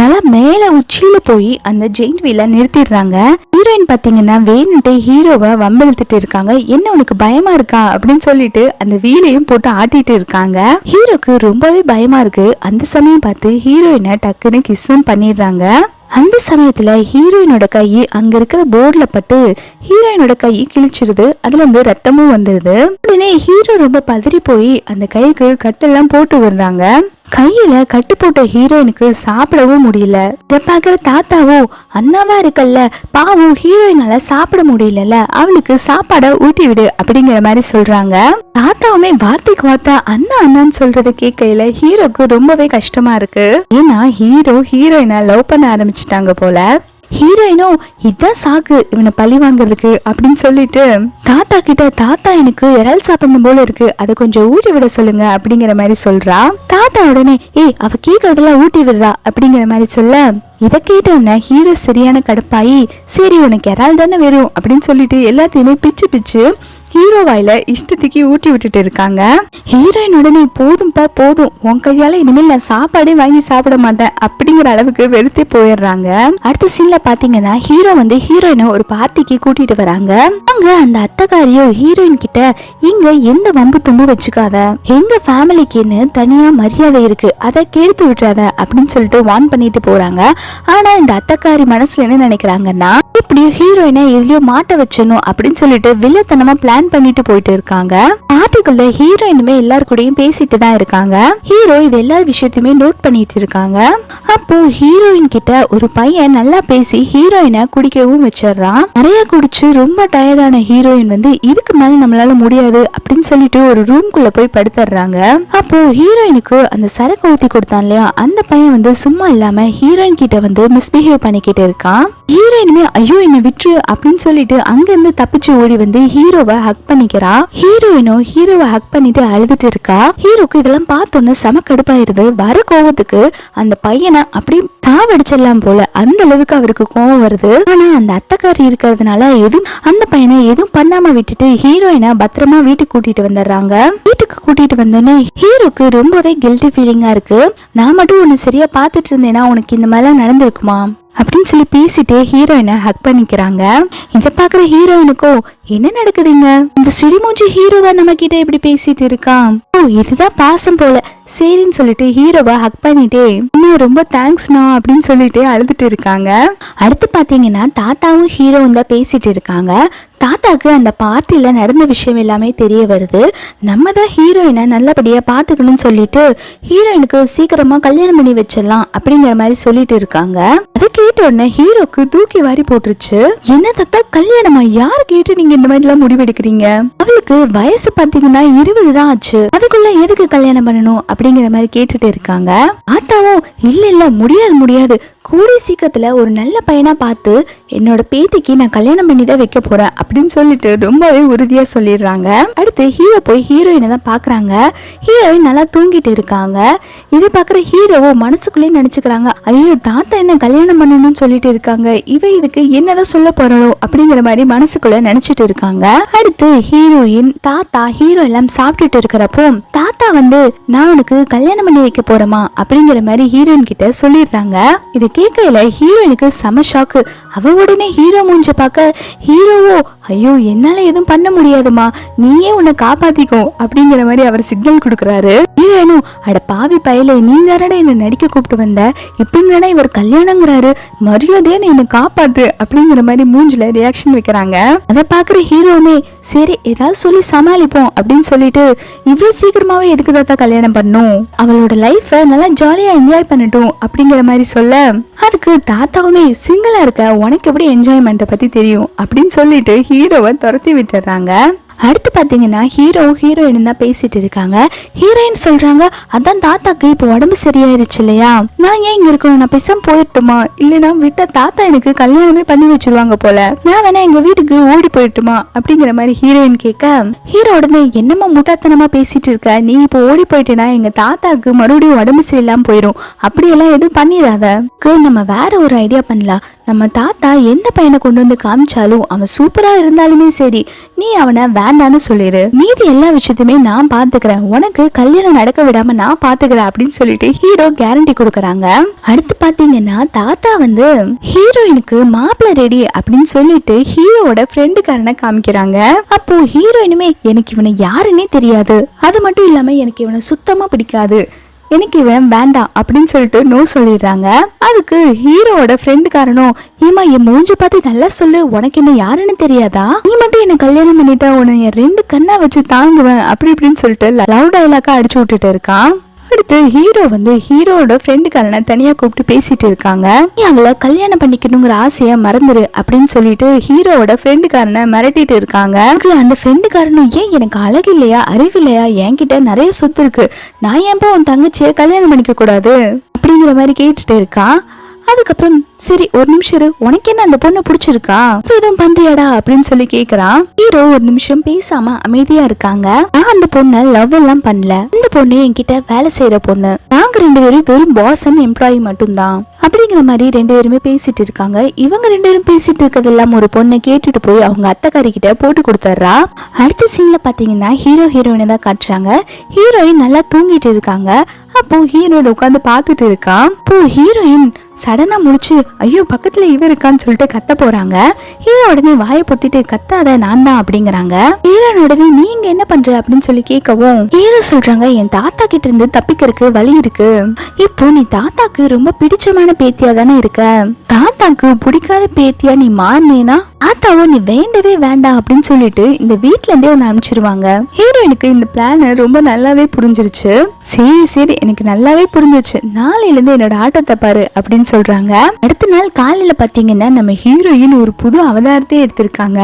நல்லா மேல உச்சியில போய் அந்த ஜெயிண்ட் வீல நிறுத்தி ஹீரோயின் பாத்தீங்கன்னா வேணுட்டே ஹீரோவை வம்பிழுத்துட்டு இருக்காங்க. என்ன உனக்கு பயமா இருக்கா அப்படின்னு சொல்லிட்டு அந்த வீலையும் போட்டு ஆட்டிட்டு இருக்காங்க. ஹீரோக்கு ரொம்பவே பயமா இருக்கு. அந்த சமயம் பார்த்து ஹீரோயினை டக்குன்னு கிஸ்ஸும் பண்ணிடுறாங்க. அந்த சமயத்துல ஹீரோயினோட கை அங்க இருக்கிற போர்டுல பட்டு ஹீரோயினோட கை கிழிச்சிருது. அதுல இருந்து ரத்தமும் வந்துருது. உடனே ஹீரோ ரொம்ப பதறி போய் அந்த கைக்கு கட்டெல்லாம் போட்டு விடுறாங்க. கையில கட்டு போட்ட ஹீரோயினுக்கு சாப்பிடவும் முடியல. இத பாக்குற தாத்தாவோ அண்ணாவா இருக்கல்ல, பாவம் ஹீரோயினால சாப்பிட முடியல, அவளுக்கு சாப்பாட ஊட்டி விடு அப்படிங்கிற மாதிரி சொல்றாங்க. தாத்தாவுமே வார்த்தைக்கு வார்த்தை அண்ணா அண்ணான்னு சொல்றத கேட்கையில ஹீரோக்கு ரொம்பவே கஷ்டமா இருக்கு. ஏன்னா ஹீரோ ஹீரோயினை லவ் பண்ண ஆரம்பிச்சிட்டாங்க போல. ஹீரோயினும் இதான் சாக்கு இவனை பழி வாங்குறதுக்கு அப்படின்னு சொல்லிட்டு தாத்தா கிட்ட, தாத்தா எனக்கு இறால் சாப்பிடணும் போல இருக்கு, அதை கொஞ்சம் ஊட்டி விட சொல்லுங்க அப்படிங்கிற மாதிரி சொல்றா. தாத்தா உடனே அவ கேட்கறதெல்லாம் ஊட்டி விடுறா அப்படிங்கிற மாதிரி சொல்ல, இதை கேட்டோன்ன ஹீரோ சரியான கடுப்பாயி, சரி உனக்கு இறால் தானே வரும் அப்படின்னு சொல்லிட்டு எல்லாத்தையுமே பிச்சு பிச்சு ஹீரோ வாயில இஷ்டத்துக்கு ஊட்டி விட்டுட்டு இருக்காங்க. ஹீரோயின் உடனே போதும்பா போதும், உன் கையால இனிமேல் நான் சாப்பாடே வாங்கி சாப்பிட மாட்டேன் அப்படிங்கிற அளவுக்கு வெறுத்தே போயிடுறாங்க. அடுத்த சீன்ல பாத்தீங்கன்னா ஹீரோ ஹீரோயினை ஒரு பார்ட்டிக்கு கூட்டிட்டு வராங்க. அங்க அந்த அத்தைக்காரியோ ஹீரோயின் கிட்ட, இங்க எந்த வம்பு தும்பு வச்சுக்காத, எங்க ஃபேமிலிக்குன்னு தனியா மரியாதை இருக்கு, அதை கெடுத்து விட்டுறாத அப்படின்னு சொல்லிட்டு வார்ன் பண்ணிட்டு போறாங்க. ஆனா இந்த அத்தைக்காரி மனசுல என்ன நினைக்கிறாங்கன்னா, இப்படியோ ஹீரோயினை எதுலயோ மாட்ட வச்சணும் அப்படின்னு சொல்லிட்டு வில்லத்தனமா பிளான் பண்ணிட்டு போயிட்டு இருக்காங்க. பார்ட்டிக்குள்ள ஹீரோயினுமே எல்லாரு கூடயும் பேசிட்டு தான் இருக்காங்க. ஹீரோ இது எல்லா விஷயத்தையுமே நோட் பண்ணிட்டு இருக்காங்க. அப்போ ஹீரோயின் கிட்ட ஒரு பையன் நல்லா பேசி ஹீரோயினை குடிக்கவும் வச்சிடறான். நிறைய குடிச்சு ரொம்ப டயர்டான ஹீரோயின் இதுக்கு மேல நம்மளால முடியாது அப்படின்னு சொல்லிட்டு ஒரு ரூம்குள்ள போய் படுத்துறாங்க. அப்போ ஹீரோயினுக்கு அந்த சரக்கு ஊத்தி கொடுத்தான் இல்லையா, அந்த பையன் சும்மா இல்லாம ஹீரோயின் கிட்ட மிஸ்பிஹேவ் பண்ணிக்கிட்டு இருக்கான். ஹீரோயினுமே ஐயோ என்ன விட்டுரு அப்படின்னு சொல்லிட்டு அங்க இருந்து தப்பிச்சு ஓடி ஹீரோவை ஹக் பண்ணிக்கிறா. ஹீரோயினும் ஹீரோவை ஹக் பண்ணிட்டு அழுதுட்டு இருக்கா. ஹீரோக்கு இதெல்லாம் பார்த்தோன்னு செம கடுப்பாயிருது. வர கோவத்துக்கு அந்த பையனை அப்படி தாவடிச்சிடலாம் போல, அந்த அளவுக்கு அவருக்கு கோவம் வருது. ஆனா அந்த அத்தைக்காரி இருக்கிறதுனால அந்த பையனை எதுவும் பண்ணாம விட்டுட்டு ஹீரோயினை பத்திரமா வீட்டுக்கு கூட்டிட்டு வந்துடுறாங்க. வீட்டுக்கு கூட்டிட்டு வந்தோன்னே ஹீரோக்கு ரொம்பவே கில்ட்டி ஃபீலிங்கா இருக்கு. நான் மட்டும் உன்னை சரியா பாத்துட்டு இருந்தேன்னா உனக்கு இந்த மாதிரிலாம் நடந்திருக்குமா அப்படின்னு சொல்லி பேசிட்டு ஹீரோயினை ஹக் பண்ணிக்கிறாங்க. இதை பாக்குற ஹீரோயினுக்கோ என்ன நடக்குதுங்க, இந்த சிரிமூஞ்சி ஹீரோவா நம்ம கிட்ட இப்படி பேசிட்டு இருக்கான், ஓ இதுதான் பாசம் போல, சரின்னு சொல்லிட்டு ஹீரோவை ஹக் பண்ணிட்டே இன்னும் ரொம்ப தேங்க்ஸ்ண்ணா அப்படின்னு சொல்லிட்டு அழுதுட்டு இருக்காங்க. அடுத்து பாத்தீங்கன்னா தாத்தாவும் ஹீரோவும் தான் பேசிட்டு இருக்காங்க. தாத்தாக்கு அந்த பார்ட்டில நடந்த விஷயம் எல்லாமே தெரிய வருது. நம்ம தான் ஹீரோயினை நல்லபடியா பாத்துக்கணும்னு சொல்லிட்டு ஹீரோயினுக்கு சீக்கிரமா கல்யாணம் பண்ணி வச்சிடலாம் அப்படிங்கிற மாதிரி சொல்லிட்டு இருக்காங்க. அதை கேட்ட உடனே ஹீரோக்கு தூக்கி வாரி போட்டுருச்சு. என்ன தாத்தா கல்யாணமா, யார் கேட்டு நீங்க இந்த மாதிரி எல்லாம் முடிவெடுக்கிறீங்க, அவளுக்கு வயசு பாத்தீங்கன்னா 20 தான் ஆச்சு, அதுக்குள்ள எதுக்கு கல்யாணம் பண்ணணும் அப்படிங்கிற மாதிரி கேட்டுட்டு இருக்காங்க. தாத்தாவும் இல்ல முடியாது, கூடி சீக்கிரத்துல ஒரு நல்ல பையனா பார்த்து என்னோட பேத்திக்கு நான் கல்யாணம் பண்ணி தான் வைக்க போறேன் அப்படின்னு சொல்லிட்டு ரொம்பவே உறுதியா சொல்லிடுறாங்க. அடுத்து ஹீரோ போய் ஹீரோயினை தான் பாக்குறாங்க. ஹீரோயின் நல்லா தூங்கிட்டு இருக்காங்க. இதை பாக்குற ஹீரோவோ மனசுக்குள்ளேயே நினைச்சுக்கிறாங்க, ஐயோ தாத்தா என்ன கல்யாணம் பண்ணணும்னு சொல்லிட்டு இருக்காங்க, இதுக்கு என்னதான் சொல்ல போறோ அப்படிங்கிற மாதிரி மனசுக்குள்ள நினைச்சிட்டு இருக்காங்க. அடுத்து ஹீரோயின் தாத்தா ஹீரோ எல்லாம் சாப்பிட்டுட்டு இருக்கிறப்போ தாத்தா நான் உனக்கு கல்யாணம் பண்ணி வைக்க போறேமா அப்படிங்கிற மாதிரி ஹீரோயின் கிட்ட சொல்லிடுறாங்க. இது கேட்கல ஹீரோயினுக்கு செம ஷாக்கு. அவ உடனே ஹீரோ மூஞ்ச பார்க்க ஹீரோவோ ஐயோ என்னால எதுவும் பண்ண முடியாதுமா, நீயே உன்னை காப்பாத்திக்கோ அப்படிங்கிற மாதிரி அவர் சிக்னல் கொடுக்கறாரு. ஹீரோயினும் அட பாவி பயலே, நீ தானடா என்ன நடிக்க கூப்பிட்டு வந்த, இப்படின்னா இவர் கல்யாணங்கிறாரு, மரியாதையா நீ என்ன காப்பாத்து அப்படிங்கிற மாதிரி மூஞ்சில ரியாக்ஷன் வைக்கிறாங்க. அதை பாக்குற ஹீரோவுமே சரி ஏதாவது சொல்லி சமாளிப்போம் அப்படின்னு சொல்லிட்டு இவ்வளவு சீக்கிரமாவே எதுக்கு தாத்தா கல்யாணம் பண்ணும், அவளோட லைஃப நல்லா ஜாலியா என்ஜாய் பண்ணட்டும் அப்படிங்கிற மாதிரி சொல்ல, அதுக்கு தாத்தாவுமே சிங்கிளா இருக்க உனக்கு எப்படி என்ஜாய்மெண்ட்டை பத்தி தெரியும் அப்படின்னு சொல்லிட்டு ஹீரோவை துரத்தி விட்டுறாங்க. அடுத்து பாத்தீங்கன்னா ஹீரோ ஹீரோயின் தான் பேசிட்டு இருக்காங்க. ஹீரோயின் சொல்றாங்க, அதான் தாத்தாக்கு இப்போ உடம்பு சரியாயிருச்சு இல்லையா, நான் ஏன் இங்க இருக்கணும், நான் பேசாம போயிட்டுமா, இல்லைன்னா விட்டா தாத்தா எனக்கு கல்யாணமே பண்ணி வச்சிருவாங்க போல, நான் வேணா எங்க வீட்டுக்கு ஓடி போயிட்டுமா அப்படிங்கிற மாதிரி ஹீரோயின் கேட்க, ஹீரோ உடனே என்னமா முட்டாத்தனமா பேசிட்டு இருக்க, நீ இப்போ ஓடி போயிட்டேன்னா எங்க தாத்தாக்கு மறுபடியும் உடம்பு சரியில்லாம போயிடும், அப்படியெல்லாம் எதுவும் பண்ணிடாத, நம்ம வேற ஒரு ஐடியா பண்ணலாம், நம்ம தாத்தா எந்த பையனை கொண்டு காமிச்சாலும் அவன் சூப்பரா இருந்தாலுமே சரி நீ அவனை வேண்டான்னு சொல்லிடு, மீதி எல்லா விஷயத்தையுமே நான் பாத்துக்கிறேன், உனக்கு கல்யாணம் நடக்க விடாம நான் பாத்துக்கிறேன் அப்படின்னு சொல்லிட்டு ஹீரோ கேரண்டி கொடுக்கறாங்க. அடுத்து பாத்தீங்கன்னா தாத்தா ஹீரோயினுக்கு மாப்பிள்ள ரெடி அப்படின்னு சொல்லிட்டு ஹீரோவோட ஃப்ரெண்டுக்காரனை காமிக்கிறாங்க. அப்போ ஹீரோயினுமே எனக்கு இவனை யாருன்னே தெரியாது, அது மட்டும் இல்லாம எனக்கு இவனை சுத்தமா பிடிக்காது, எனக்கு இவன் வேண்டாம் அப்படின்னு சொல்லிட்டு நோ சொல்லிடுறாங்க. அதுக்கு ஹீரோவோட ஃப்ரெண்டுக்காரனும், ஏமா என் மூஞ்சி பார்த்து நல்லா சொல்லு, உனக்கு என்ன யாருன்னு தெரியாதா, நீ மட்டும் என்ன கல்யாணம் பண்ணிட்டா உன்னை என் 2 கண்ணா வச்சு தாங்குவேன் அப்படி இப்படின்னு சொல்லிட்டு லவ் டயலாக்கா அடிச்சு விட்டுட்டு இருக்கான். அடுத்து ஹீரோ ஹீரோட ஃப்ரெண்டுக்காரனை தனியா கூப்பிட்டு பேசிட்டு இருக்காங்க. நீ அவளை கல்யாணம் பண்ணிக்கணுங்கிற ஆசைய மறந்துரு அப்படின்னு சொல்லிட்டு ஹீரோவோட ஃப்ரெண்டுக்காரனை மிரட்டிட்டு இருக்காங்க. அந்த ஃப்ரெண்டுக்காரனும், ஏன் எனக்கு அழகு இல்லையா, அறிவு இல்லையா, என்கிட்ட நிறைய சொத்து இருக்கு, நான் ஏன்பா உன் தங்கச்சியை கல்யாணம் பண்ணிக்க கூடாது அப்படிங்கிற மாதிரி கேட்டுட்டு இருக்கான். அதுக்கப்புறம் சரி ஒரு நிமிஷம் இரு, உனக்கு என்ன அந்த பொண்ணை பிடிச்சிருக்கா, எதுவும் பண்றியாடா அப்படின்னு சொல்லி கேக்குறான். ஹீரோ ஒரு நிமிஷம் பேசாம அமைதியா இருக்காங்க. நான் அந்த பொண்ணை லவ் எல்லாம் பண்ணல, இந்த பொண்ணு என்கிட்ட வேலை செய்யற பொண்ணு, நாங்க 2 பேரும் வெறும் பாஸ் அண்ட் எம்ப்ளாயி மட்டும்தான் அப்படிங்கிற மாதிரி 2 பேருமே பேசிட்டு இருக்காங்க. இவங்க 2 பேரும் பேசிட்டு இருக்கிறதெல்லாம் ஒரு பொண்ணை கேட்டுட்டு போய் அவங்க அத்தைக்காரி கிட்ட போட்டு கொடுத்துட்றா. அடுத்த சீன்ல பாத்தீங்கன்னா ஹீரோ ஹீரோயினை தான் காட்டுறாங்க. ஹீரோயின் நல்லா தூங்கிட்டு இருக்காங்க. அப்போ ஹீரோ இதை உட்காந்து பாத்துட்டு இருக்கான். அப்போ ஹீரோயின் சடனா முடிச்சு, ஐயோ பக்கத்துல இவ இருக்கான்னு சொல்லிட்டு கத்த போறாங்க. ஹீரோ உடனே வாயை பொத்திட்டு, கத்தாத நான் தான் அப்படிங்கிறாங்க. ஹீரோன் உடனே நீங்க என்ன பண்ற அப்படின்னு சொல்லி கேட்கவும் ஹீரோ சொல்றாங்க, என் தாத்தா கிட்ட இருந்து தப்பிக்கிறதுக்கு வழி இருக்கு. இப்போ நீ தாத்தாக்கு ரொம்ப பிடிச்சமான பேத்தியா தானே இருக்க, தாத்தாக்கு பிடிக்காத பேத்தியா நீ மாறினேனா தாத்தாவோ நீ வேண்டவே வேண்டாம் அப்படின்னு சொல்லிட்டு இந்த வீட்ல இருந்தே ஒன்னு அனுப்பிச்சிருவாங்க. ஹீரோயினுக்கு இந்த பிளான் ரொம்ப நல்லாவே புரிஞ்சிருச்சு. சரி எனக்கு நல்லாவே புரிஞ்சிச்சு, நாளையில இருந்து என்னோட ஆட்டத்தை பாரு அப்படின்னு சொல்றாங்க. அடுத்த நாள் காலையில பாத்தீங்கன்னா நம்ம ஹீரோயின் ஒரு புது அவதாரத்தை எடுத்திருக்காங்க.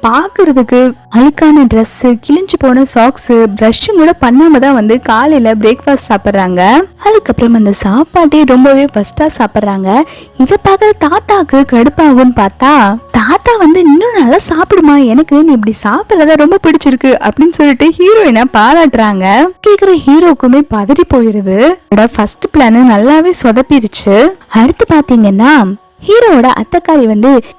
பாக்குறதுக்கு அழுக்கான ட்ரெஸ், கிழிஞ்சு போன சாக்ஸ், பிரஷும் கூட பண்ணாம தான் காலையில பிரேக்ஃபாஸ்ட் சாப்பிடுறாங்க. அதுக்கப்புறம் அந்த சாப்பாட்டே ரொம்பவே ஃபர்ஸ்டா சாப்பிடுறாங்க. இதை பார்க்க தாத்தாக்கு கடுப்பாகும்னு பார்த்தா தாத்தா இன்னும் நல்லா சாப்பிடுமா, எனக்கு நீ இப்படி சாப்பிடறத ரொம்ப பிடிச்சிருக்கு அப்படின்னு சொல்லிட்டு ஹீரோயினை பாராட்டுறாங்க. கேக்குற ஹீரோக்குமே பதறி போயிருது. ஃபர்ஸ்ட் பிளான் நல்லாவே சொதப்பிருச்சு. அடுத்து பாத்தீங்கன்னா ஹீரோவோட அத்தைக்காரி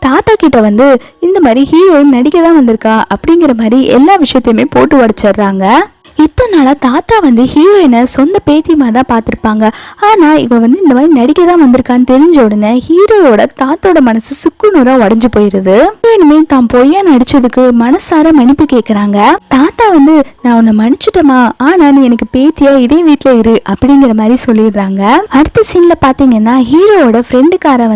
தாத்தா கிட்ட இந்த மாதிரி ஹீரோயின் நடிக்க தான் வந்திருக்கா அப்படிங்கிற மாதிரி எல்லா விஷயத்தையுமே போட்டு உடைச்சிடுறாங்க. இத்தனை நாளா தாத்தா ஹீரோயினை சொந்த பேத்தியமா தான் பார்த்திருப்பாங்க. ஆனா இவ இந்த மாதிரி நடிக்க தான் வந்திருக்கான்னு தெரிஞ்ச உடனே ஹீரோயோட தாத்தோட மனசு சுக்குநூறா உடைஞ்சு போயிருது. ஹீரோயினுமே தான் பொய்யா நடிச்சதுக்கு மனசார மன்னிப்பு கேக்குறாங்க. தாத்தா நான் உன்னை மன்னிச்சுட்டமா, ஆனா நீ எனக்கு பேத்தியா இதே வீட்டுல இரு அப்படிங்கிற மாதிரி சொல்லிடுறாங்க. அடுத்த சீன்ல பாத்தீங்கன்னா ஹீரோவோட ஃப்ரெண்டுக்கார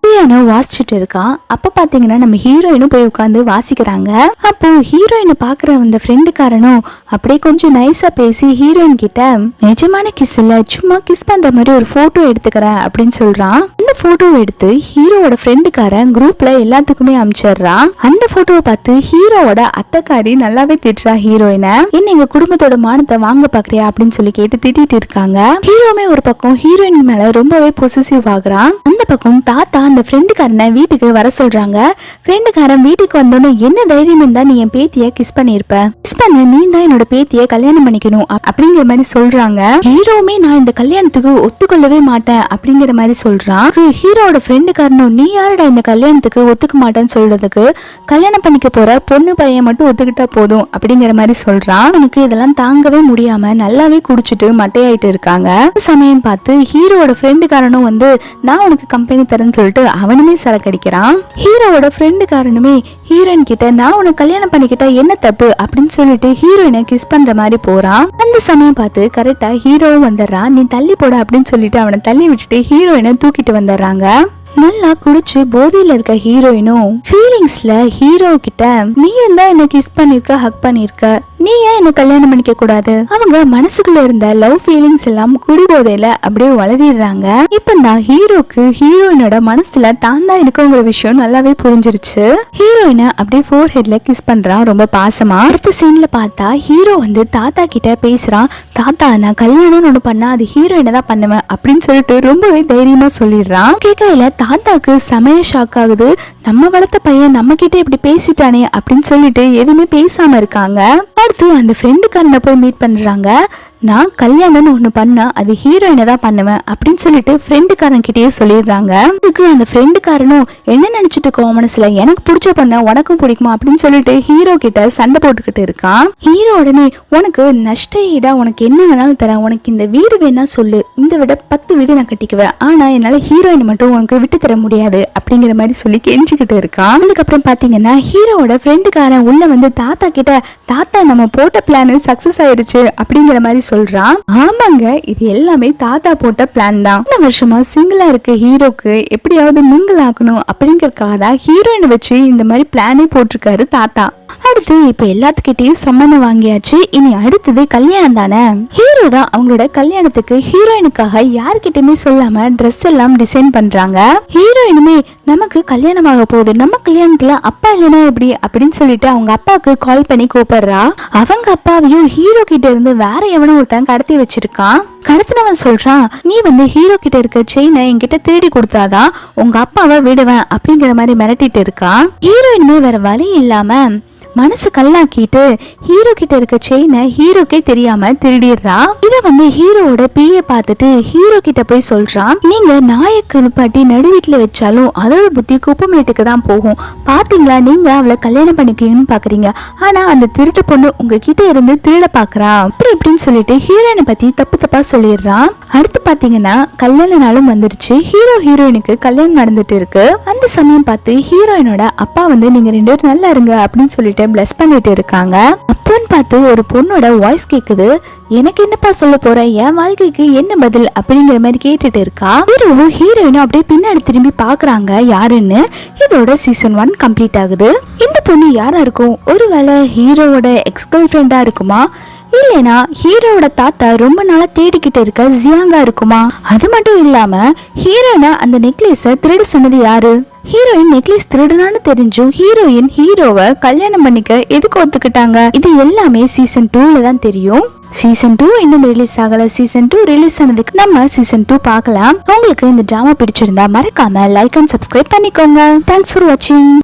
பியானோ வாசிச்சுட்டு இருக்கான். அப்ப பாத்தீங்கன்னா நம்ம ஹீரோயினும் போய் உட்காந்து வாசிக்கிறாங்க. அப்போ ஹீரோயினை பாக்குற அந்த ஃப்ரெண்டுக்காரனும் அப்படியே கொஞ்சம் நைஸா பேசி ஹீரோயின் கிட்ட நிஜமான கிஸ் இல்ல, சும்மா கிஸ் பண்ற மாதிரி ஒரு போட்டோ எடுத்துக்கிறேன் அப்படின்னு சொல்றான். அந்த போட்டோவை எடுத்து ஹீரோவோட ஃப்ரெண்டுக்காரன் குரூப்ல எல்லாத்துக்குமே அனுப்பிச்சிடுறான். அந்த போட்டோவை பார்த்து ஹீரோவோட அத்தைக்காரி நல்லாவே திட்டுறா ஹீரோயினை, என்ன எங்க குடும்பத்தோட மானத்தை வாங்க பாக்குறியா அப்படின்னு சொல்லி கேட்டு திட்டிட்டு இருக்காங்க. ஹீரோமே ஒரு பக்கம் ஹீரோயின் மேல ரொம்பவே பொசசிவ் ஆகுறான். அந்த பக்கம் தாத்தா அந்த ஃப்ரெண்டுக்காரனை வீட்டுக்கு வர சொல்றாங்க. ஃப்ரெண்டுக்காரன் வீட்டுக்கு வந்தோன்னு, என்ன தைரியம் இருந்தா நீ என் பேத்திய கிஸ் பண்ணிருப்ப, கிஸ் பண்ண நீ தான் என்னோட பேத்திய கல்யாணம் பண்ணிக்கணும் அப்படிங்கிற மாதிரி சொல்றாங்க. ஹீரோமே நான் இந்த கல்யாணத்துக்கு ஒத்துக்கொள்ளவே மாட்டேன் அப்படிங்கிற மாதிரி சொல்றான். ஹீரோட ஃப்ரெண்டுக்காரனும், நீ யாருடா இந்த கல்யாணத்துக்கு ஒத்துக்க மாட்டேன்னு சொல்றதுக்கு, கல்யாணம் பண்ணிக்க போற பொண்ணு பையன் மட்டும் ஒத்துக்கிட்டா போதும் அப்படிங்கிற மாதிரி சொல்றான். எனக்கு இதெல்லாம் தாங்கவே முடியாம நல்லாவே குடிச்சிட்டு மட்டையாயிட்டு இருக்காங்க. சமயம் பார்த்து ஹீரோட ஃப்ரெண்டுக்காரனும் நான் உனக்கு கம்பெனி தரேன்னு சொல்லிட்டு அவனுமே சரக்கு அடிக்கிறான். ஹீரோவோட ஃப்ரெண்டுக்காரனுமே ஹீரோயின் கிட்ட நான் உனக்கு கல்யாணம் பண்ணிக்கிட்டா என்ன தப்பு அப்படின்னு சொல்லிட்டு ஹீரோயினை கிஸ் பண்ற மாதிரி போறான். அந்த சமயம் பார்த்து கரெக்டா ஹீரோவும் வந்துடுறான். நீ தள்ளி போட அப்படின்னு சொல்லிட்டு அவனை தள்ளி விட்டுட்டு ஹீரோயினை தூக்கிட்டு வந்துடுறாங்க. நல்லா குடிச்சு போதையில இருக்க ஹீரோயினும் ஃபீலிங்ஸ்ல ஹீரோ கிட்ட, நீயும் தான் என்ன கிஸ் பண்ணிருக்க, ஹக் பண்ணிருக்க, நீ ஏன் என்ன கல்யாணம் பண்ணிக்க கூடாது, அவங்க மனசுக்குள்ள இருந்த லவ் ஃபீலிங்ஸ் எல்லாம் குடி போதையில அப்படியே வளரிடுறாங்க. இப்பதான் ஹீரோக்கு ஹீரோயினோட மனசுல தான் தான் இருக்குங்கிற விஷயம் நல்லாவே புரிஞ்சிருச்சு. ஹீரோயினை அப்படியே ஃபோர் ஹெட்ல கிஸ் பண்றான் ரொம்ப பாசமா. அடுத்த சீன்ல பார்த்தா ஹீரோ தாத்தா கிட்ட பேசுறான். தாத்தா நான் கல்யாணம்னு ஒண்ணு பண்ணா அது ஹீரோயினை தான் பண்ணுவேன் அப்படின்னு சொல்லிட்டு ரொம்பவே தைரியமா சொல்லிடுறான். கேட்கல தாத்தாக்கு செமைய ஷாக் ஆகுது. நம்ம வளர்த்த பையன் நம்ம கிட்ட இப்படி பேசிட்டானே அப்படின்னு சொல்லிட்டு எதுவுமே பேசாம இருக்காங்க. அடுத்து அந்த ஃப்ரெண்டுக்காரனை போய் மீட் பண்றாங்க. நான் கல்யாணம்னு ஒண்ணு பண்ணா அது ஹீரோயினை தான் பண்ணுவேன் அப்படின்னு சொல்லிட்டு ஃப்ரெண்டுக்காரன் கிட்டயே சொல்லிடுறாங்க. அதுக்கு அந்த ஃப்ரெண்டுக்காரனும், என்ன நினைச்சிட்டு இருக்கோம் மனசுல, எனக்கு பிடிச்ச பொண்ண உனக்கும் பிடிக்குமா அப்படின்னு சொல்லிட்டு ஹீரோ கிட்ட சண்டை போட்டுக்கிட்டு இருக்கான். ஹீரோ உடனே, உனக்கு நஷ்ட ஈடா உனக்கு என்ன வேணாலும் தரேன், உனக்கு இந்த வீடு வேணா சொல்லு, இந்த விட 10 வீடு நான் கட்டிக்குவேன், ஆனா என்னால ஹீரோயினை மட்டும் உனக்கு விட்டு தர முடியாது அப்படிங்கிற மாதிரி சொல்லி கெஞ்சிக்கிட்டு இருக்கான். அதுக்கப்புறம் பாத்தீங்கன்னா ஹீரோவோட ஃப்ரெண்டுக்காரன் உள்ள தாத்தா கிட்ட, தாத்தா நம்ம போட்ட பிளான் சக்சஸ் ஆயிருச்சு அப்படிங்கிற மாதிரி சொல்றான். ஆமாங்க, இது எல்லாமே தாத்தா போட்ட பிளான் தான். இந்த வருஷமா சிங்கிளா இருக்க ஹீரோக்கு எப்படியாவது மிங்கிள் ஆகணும் அப்படிங்கறதுக்காக தான் ஹீரோயினை வச்சு இந்த மாதிரி பிளானே போட்டிருக்காரு தாத்தா. அடுத்து இப்ப எல்லாத்துக்கிட்டையும் சம்மந்தம் வாங்கியாச்சு. இனி அடுத்தது கல்யாணம் தானே. ஹீரோ தான் அவங்களோட கல்யாணத்துக்கு ஹீரோயினுக்காக யாருக்கிட்டயுமே சொல்லாம ட்ரெஸ் எல்லாம் டிசைன் பண்றாங்க. ஹீரோயினுமே நமக்கு கல்யாணம் ஆக போகுது, நம்ம கல்யாணத்துல அப்பா இல்லைன்னா எப்படி அப்படின்னு சொல்லிட்டு அவங்க அப்பாவுக்கு கால் பண்ணி கூப்பிடுறா. அவங்க அப்பாவையும் ஹீரோ கிட்ட இருந்து வேற எவனோ ஒருத்தன் கடத்தி வச்சிருக்கான். கடத்தினவன் சொல்றான், நீ ஹீரோ கிட்ட இருக்க செயினை என்கிட்ட திருடி கொடுத்தாதான் உங்க அப்பாவை விடுவேன் அப்படிங்கிற மாதிரி மிரட்டிட்டு இருக்கான். ஹீரோயினுமே வேற வழி இல்லாம மனசு கல்லாக்கிட்டு ஹீரோ கிட்ட இருக்க செயினை ஹீரோக்கே தெரியாம திருடிடுறா. இத ஹீரோவோட பிஏ பார்த்துட்டு ஹீரோ கிட்ட போய் சொல்றான், நீங்க நாயக்கு நிப்பாட்டி நடு வீட்டுல வச்சாலும் அதோட புத்தி குப்பமேட்டுக்கு தான் போகும். பாத்தீங்களா, நீங்க அவளை கல்யாணம் பண்ணிக்கணும்னு பாக்குறீங்க, ஆனா அந்த திருட்டு பொண்ணு உங்ககிட்ட இருந்து திருட பாக்குறா அப்படி இப்படின்னு சொல்லிட்டு ஹீரோயினை பத்தி தப்பு தப்பா சொல்லிடுறான். அடுத்து பாத்தீங்கன்னா கல்யாண நாளும் வந்துருச்சு. ஹீரோ ஹீரோயினுக்கு கல்யாணம் நடந்துட்டு இருக்கு. அந்த சமயம் பார்த்து ஹீரோயினோட அப்பா நீங்க 2 பேரும் நல்லா இருங்க அப்படின்னு சொல்லிட்டு பிளஸ் பண்ணிட்டு இருக்காங்க. அப்பன்னு பார்த்து ஒரு பொண்ணோட வாய்ஸ் கேக்குது, எனக்கு என்னப்பா சொல்ல போற, என் வாழ்க்கைக்கு என்ன பதில் அப்படிங்கிற மாதிரி கேட்டுட்டு இருக்கா. ஹீரோவும் ஹீரோயினும் அப்படியே பின்னாடி திரும்பி பாக்குறாங்க யாருன்னு. இதோட சீசன் 1 கம்ப்ளீட் ஆகுது. இந்த பொண்ணு யாரா இருக்கும்? ஒருவேளை ஹீரோவோட எக்ஸ் கேர்ள் ஃப்ரெண்டா இருக்குமா, இல்லைனா ஹீரோவோட தாத்தா ரொம்ப நாளா தேடிக்கிட்டு இருக்க ஜியாங்கா இருக்குமா? அது மட்டும் இல்லாம ஹீரோயினா அந்த நெக்லஸ திருட சொன்னது யாரு? ஹீரோயின் நெக்லஸ் திருடனான்னு தெரிஞ்சும் ஹீரோயின் ஹீரோவை கல்யாணம் பண்ணிக்க எதுக்கு ஒத்துக்கிட்டாங்க? இது எல்லாமே சீசன் 2ல தான் தெரியும். சீசன் 2 இன்னும் ரிலீஸ் ஆகல. சீசன் 2 ரிலீஸ் ஆனதுக்கு நம்ம சீசன் 2 பார்க்கலாம். உங்களுக்கு இந்த டிராமா பிடிச்சிருந்தா மறக்காம லைக் அண்ட் சப்ஸ்கிரைப் பண்ணிக்கோங்க. தேங்க்ஸ் ஃபார் வாட்சிங்.